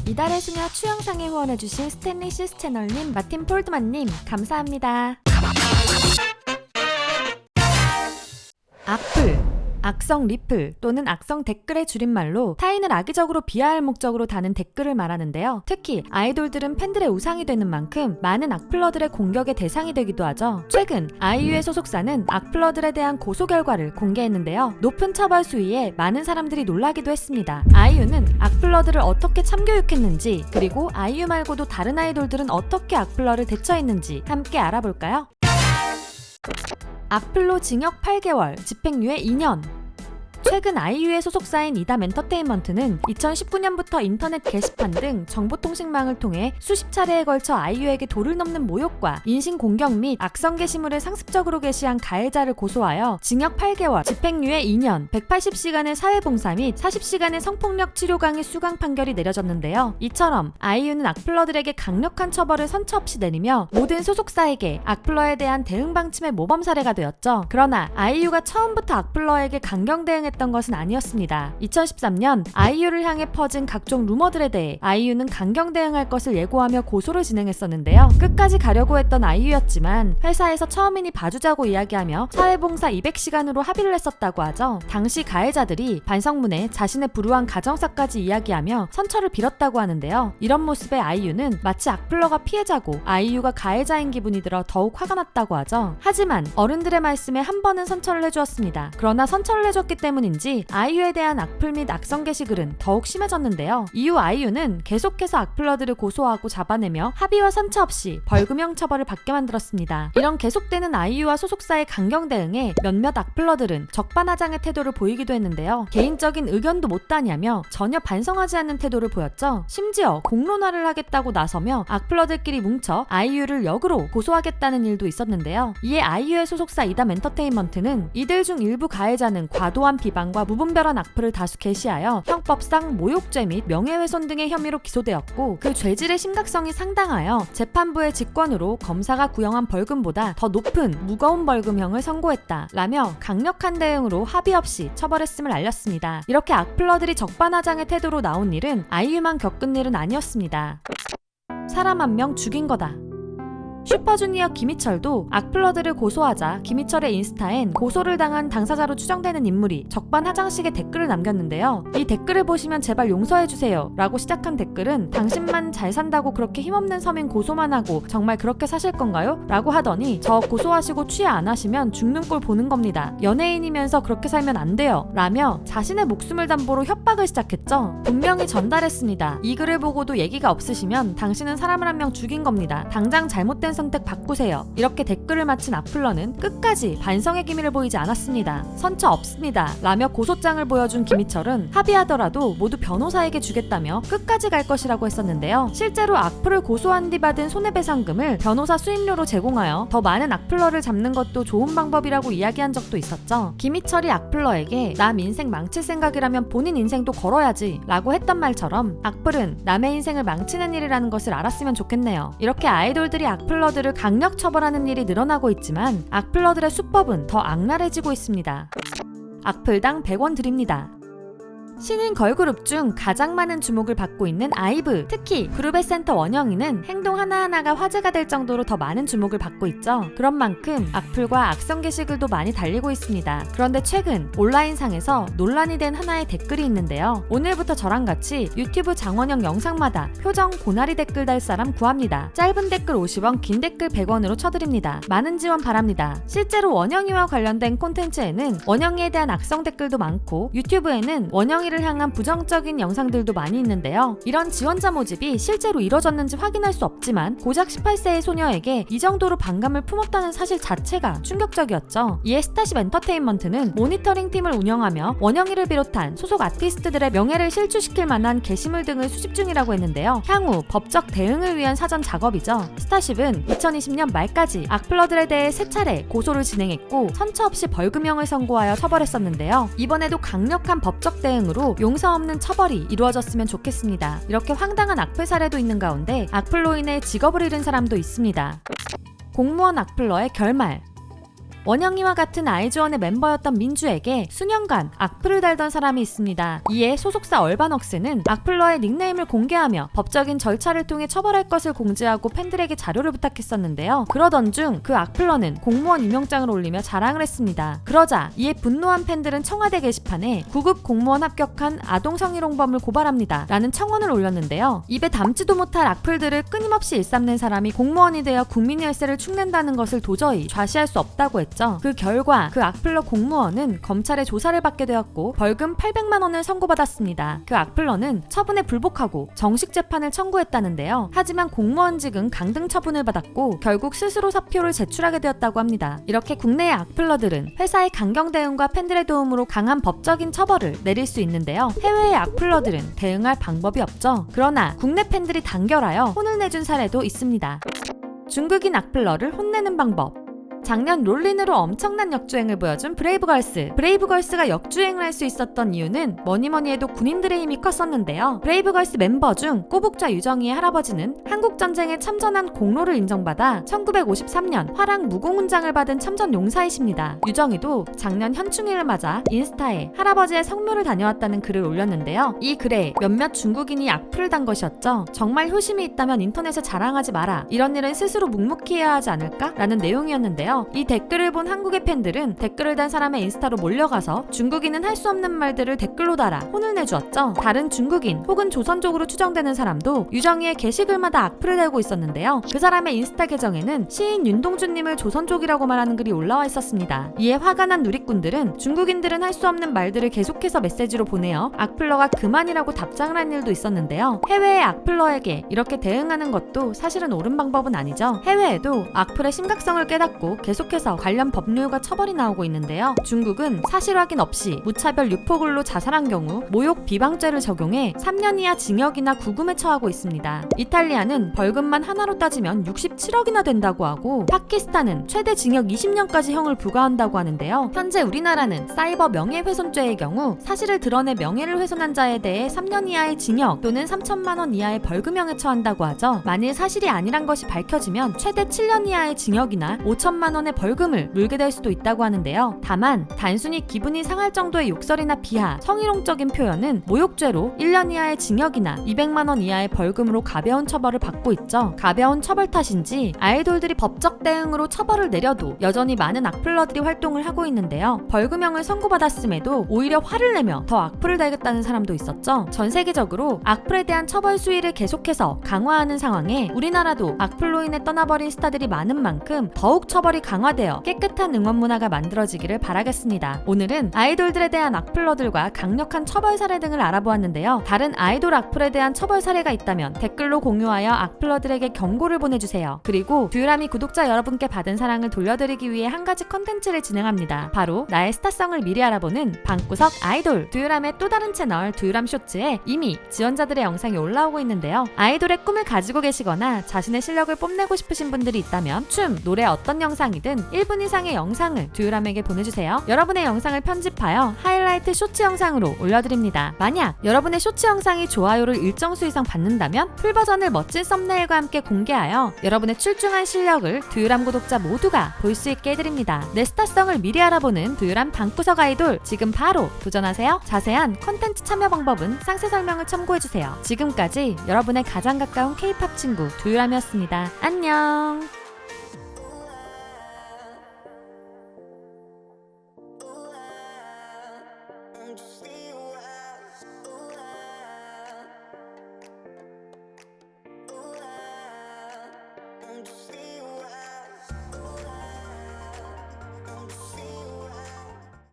이달의 수녀 추영상에 후원해주신 스탠리 시스 채널님, 마틴 폴드만님 감사합니다. 악플, 악성 리플 또는 악성 댓글의 줄임말로 타인을 악의적으로 비하할 목적으로 다는 댓글을 말하는데요. 특히 아이돌들은 팬들의 우상이 되는 만큼 많은 악플러들의 공격의 대상이 되기도 하죠. 최근 아이유의 소속사는 악플러들에 대한 고소 결과를 공개했는데요. 높은 처벌 수위에 많은 사람들이 놀라기도 했습니다. 아이유는 악플러들을 어떻게 참교육했는지, 그리고 아이유 말고도 다른 아이돌들은 어떻게 악플러를 대처했는지 함께 알아볼까요? 악플로 징역 8개월, 집행유예 2년. 최근 아이유의 소속사인 이담 엔터테인먼트는 2019년부터 인터넷 게시판 등 정보통신망을 통해 수십 차례에 걸쳐 아이유에게 도를 넘는 모욕과 인신공격 및 악성 게시물을 상습적으로 게시한 가해자를 고소하여 징역 8개월, 집행유예 2년, 180시간의 사회봉사 및 40시간의 성폭력 치료 강의 수강 판결이 내려졌는데요. 이처럼 아이유는 악플러들에게 강력한 처벌을 선처 없이 내리며 모든 소속사에게 악플러에 대한 대응 방침의 모범 사례가 되었죠. 그러나 아이유가 처음부터 악플러에게 강경 대응했던 것은 아니었습니다. 2013년 아이유를 향해 퍼진 각종 루머들에 대해 아이유는 강경 대응할 것을 예고하며 고소를 진행했었는데요. 끝까지 가려고 했던 아이유였지만 회사에서 처음이니 봐주자고 이야기하며 사회봉사 200시간으로 합의를 했었다고 하죠. 당시 가해자들이 반성문에 자신의 불우한 가정사까지 이야기하며 선처를 빌었다고 하는데요. 이런 모습에 아이유는 마치 악플러가 피해자고 아이유가 가해자인 기분이 들어 더욱 화가 났다고 하죠. 하지만 어른들의 말씀에 한 번은 선처를 해주었습니다. 그러나 선처를 해줬기 때문인지 아이유에 대한 악플 및 악성 게시글은 더욱 심해졌는데요. 이후 아이유는 계속해서 악플러들을 고소하고 잡아내며 합의와 선처 없이 벌금형 처벌을 받게 만들었습니다. 이런 계속되는 아이유와 소속사의 강경 대응에 몇몇 악플러들은 적반하장의 태도를 보이기도 했는데요. 개인적인 의견도 못다냐며 전혀 반성하지 않는 태도를 보였죠. 심지어 공론화를 하겠다고 나서며 악플러들끼리 뭉쳐 아이유를 역으로 고소하겠다는 일도 있었는데요. 이에 아이유의 소속사 이담 엔터테인먼트는 이들 중 일부 가해자는 과도한 비방과 무분별한 악플을 다수 게시하여 형법상 모욕죄 및 명예훼손 등의 혐의로 기소되었고, 그 죄질의 심각성이 상당하여 재판부의 직권으로 검사가 구형한 벌금보다 더 높은 무거운 벌금형을 선고했다 라며 강력한 대응으로 합의 없이 처벌했음을 알렸습니다. 이렇게 악플러들이 적반하장의 태도로 나온 일은 아이유만 겪은 일은 아니었습니다. 사람 한 명 죽인 거다. 슈퍼주니어 김희철도 악플러들을 고소하자 김희철의 인스타엔 고소를 당한 당사자로 추정되는 인물이 적반하장식의 댓글을 남겼는데요. 이 댓글을 보시면 제발 용서해주세요 라고 시작한 댓글은 당신만 잘 산다고 그렇게 힘없는 서민 고소만 하고 정말 그렇게 사실 건가요? 라고 하더니 저 고소하시고 취해 안 하시면 죽는 꼴 보는 겁니다. 연예인이면서 그렇게 살면 안 돼요 라며 자신의 목숨을 담보로 협박을 시작했죠. 분명히 전달했습니다. 이 글을 보고도 얘기가 없으시면 당신은 사람을 한 명 죽인 겁니다. 당장 잘못된 선택 바꾸세요. 이렇게 댓글을 마친 악플러는 끝까지 반성의 기미를 보이지 않았습니다. 선처 없습니다 라며 고소장을 보여준 김희철은 합의하더라도 모두 변호사에게 주겠다며 끝까지 갈 것이라고 했었는데요. 실제로 악플을 고소한 뒤 받은 손해배상금을 변호사 수임료로 제공하여 더 많은 악플러를 잡는 것도 좋은 방법이라고 이야기한 적도 있었죠. 김희철이 악플러에게 남 인생 망칠 생각이라면 본인 인생도 걸어야지 라고 했던 말처럼 악플은 남의 인생을 망치는 일이라는 것을 알았으면 좋겠네요. 이렇게 아이돌들이 악플러들을 강력 처벌하는 일이 늘어나고 있지만 악플러들의 수법은 더 악랄해지고 있습니다. 악플당 100원 드립니다. 신인 걸그룹 중 가장 많은 주목을 받고 있는 아이브, 특히 그룹의 센터 원영이는 행동 하나하나가 화제가 될 정도로 더 많은 주목을 받고 있죠. 그런 만큼 악플과 악성 게시글도 많이 달리고 있습니다. 그런데 최근 온라인상에서 논란이 된 하나의 댓글이 있는데요. 오늘부터 저랑 같이 유튜브 장원영 영상마다 표정 고나리 댓글 달 사람 구합니다. 짧은 댓글 50원, 긴 댓글 100원으로 쳐드립니다. 많은 지원 바랍니다. 실제로 원영이와 관련된 콘텐츠에는 원영이에 대한 악성 댓글도 많고 유튜브에는 원영이 를 향한 부정적인 영상들도 많이 있는데요. 이런 지원자 모집이 실제로 이뤄졌는지 확인할 수 없지만 고작 18세의 소녀에게 이 정도로 반감을 품었다는 사실 자체가 충격적이었죠. 이에 스타쉽 엔터테인먼트는 모니터링 팀을 운영하며 원영이를 비롯한 소속 아티스트들의 명예를 실추시킬 만한 게시물 등을 수집 중이라고 했는데요. 향후 법적 대응을 위한 사전 작업이죠. 스타쉽은 2020년 말까지 악플러들에 대해 3차례 고소를 진행했고 선처 없이 벌금형을 선고하여 처벌했었는데요. 이번에도 강력한 법적 대응으로 용서 없는 처벌이 이루어졌으면 좋겠습니다. 이렇게 황당한 악플 사례도 있는 가운데 악플로 인해 직업을 잃은 사람도 있습니다. 공무원 악플러의 결말. 원영이와 같은 아이즈원의 멤버였던 민주에게 수년간 악플을 달던 사람이 있습니다. 이에 소속사 얼바넉스는 악플러의 닉네임을 공개하며 법적인 절차를 통해 처벌할 것을 공지하고 팬들에게 자료를 부탁했었는데요. 그러던 중 그 악플러는 공무원 임명장을 올리며 자랑을 했습니다. 그러자 이에 분노한 팬들은 청와대 게시판에 9급 공무원 합격한 아동 성희롱범을 고발합니다 라는 청원을 올렸는데요. 입에 담지도 못할 악플들을 끊임없이 일삼는 사람이 공무원이 되어 국민 열세를 축낸다는 것을 도저히 좌시할 수 없다고 했죠. 그 결과 그 악플러 공무원은 검찰의 조사를 받게 되었고 벌금 800만 원을 선고받았습니다. 그 악플러는 처분에 불복하고 정식 재판을 청구했다는데요. 하지만 공무원직은 강등 처분을 받았고 결국 스스로 사표를 제출하게 되었다고 합니다. 이렇게 국내의 악플러들은 회사의 강경 대응과 팬들의 도움으로 강한 법적인 처벌을 내릴 수 있는데요. 해외의 악플러들은 대응할 방법이 없죠. 그러나 국내 팬들이 단결하여 혼을 내준 사례도 있습니다. 중국인 악플러를 혼내는 방법. 작년 롤린으로 엄청난 역주행을 보여준 브레이브걸스. 브레이브걸스가 역주행을 할 수 있었던 이유는 뭐니뭐니 해도 군인들의 힘이 컸었는데요. 브레이브걸스 멤버 중 꼬북자 유정이의 할아버지는 한국전쟁에 참전한 공로를 인정받아 1953년 화랑 무공훈장을 받은 참전 용사이십니다. 유정이도 작년 현충일을 맞아 인스타에 할아버지의 성묘를 다녀왔다는 글을 올렸는데요. 이 글에 몇몇 중국인이 악플을 단 것이었죠. 정말 효심이 있다면 인터넷에 자랑하지 마라. 이런 일은 스스로 묵묵히 해야 하지 않을까? 라는 내용이었는데요. 이 댓글을 본 한국의 팬들은 댓글을 단 사람의 인스타로 몰려가서 중국인은 할 수 없는 말들을 댓글로 달아 혼을 내주었죠. 다른 중국인 혹은 조선족으로 추정되는 사람도 유정이의 게시글마다 악플을 달고 있었는데요. 그 사람의 인스타 계정에는 시인 윤동주님을 조선족이라고 말하는 글이 올라와 있었습니다. 이에 화가 난 누리꾼들은 중국인들은 할 수 없는 말들을 계속해서 메시지로 보내어 악플러가 그만이라고 답장을 한 일도 있었는데요. 해외의 악플러에게 이렇게 대응하는 것도 사실은 옳은 방법은 아니죠. 해외에도 악플의 심각성을 깨닫고 계속해서 관련 법률과 처벌이 나오고 있는데요. 중국은 사실 확인 없이 무차별 유포글로 자살한 경우 모욕 비방죄를 적용해 3년 이하 징역이나 구금에 처하고 있습니다. 이탈리아는 벌금만 하나로 따지면 67억이나 된다고 하고 파키스탄은 최대 징역 20년까지 형을 부과한다고 하는데요. 현재 우리나라는 사이버 명예훼손죄의 경우 사실을 드러내 명예를 훼손한 자에 대해 3년 이하의 징역 또는 3천만 원 이하의 벌금형에 처한다고 하죠. 만일 사실이 아니란 것이 밝혀지면 최대 7년 이하의 징역이나 5천만 원의 벌금을 물게 될 수도 있다고 하는데요. 다만 단순히 기분이 상할 정도의 욕설이나 비하, 성희롱적인 표현은 모욕죄로 1년 이하의 징역이나 200만 원 이하의 벌금으로 가벼운 처벌을 받고 있죠. 가벼운 처벌 탓인지 아이돌들이 법적 대응으로 처벌을 내려도 여전히 많은 악플러들이 활동을 하고 있는데요. 벌금형을 선고받았음에도 오히려 화를 내며 더 악플을 달겠다는 사람도 있었죠. 전 세계적으로 악플에 대한 처벌 수위를 계속해서 강화하는 상황에 우리나라도 악플로 인해 떠나버린 스타들이 많은 만큼 더욱 처벌이 강화되어 깨끗한 응원 문화가 만들어지기를 바라겠습니다. 오늘은 아이돌들에 대한 악플러들과 강력한 처벌 사례 등을 알아보았는데요. 다른 아이돌 악플에 대한 처벌 사례가 있다면 댓글로 공유하여 악플러들에게 경고를 보내주세요. 그리고 듀라미 구독자 여러분께 받은 사랑을 돌려드리기 위해 한 가지 컨텐츠를 진행합니다. 바로 나의 스타성을 미리 알아보는 방구석 아이돌. 듀라미의 또 다른 채널 듀람 쇼츠에 이미 지원자들의 영상이 올라오고 있는데요. 아이돌의 꿈을 가지고 계시거나 자신의 실력을 뽐내고 싶으신 분들이 있다면 춤, 노래 어떤 영상이든 1분 이상의 영상을 듀람에게 보내주세요. 여러분의 영상을 편집하여 하이라이트 쇼츠 영상으로 올려드립니다. 만약 여러분의 쇼츠 영상이 좋아요를 일정 수 이상 받는다면 풀버전을 멋진 썸네일과 함께 공개하여 여러분의 출중한 실력을 듀람 구독자 모두가 볼 수 있게 해드립니다. 내 스타성을 미리 알아보는 듀람 방구석 아이돌, 지금 바로 도전하세요. 자세한 컨텐츠 참여 방법은 상세 설명을 참고해주세요. 지금까지 여러분의 가장 가까운 K-팝 친구 듀람이었습니다. 안녕. Just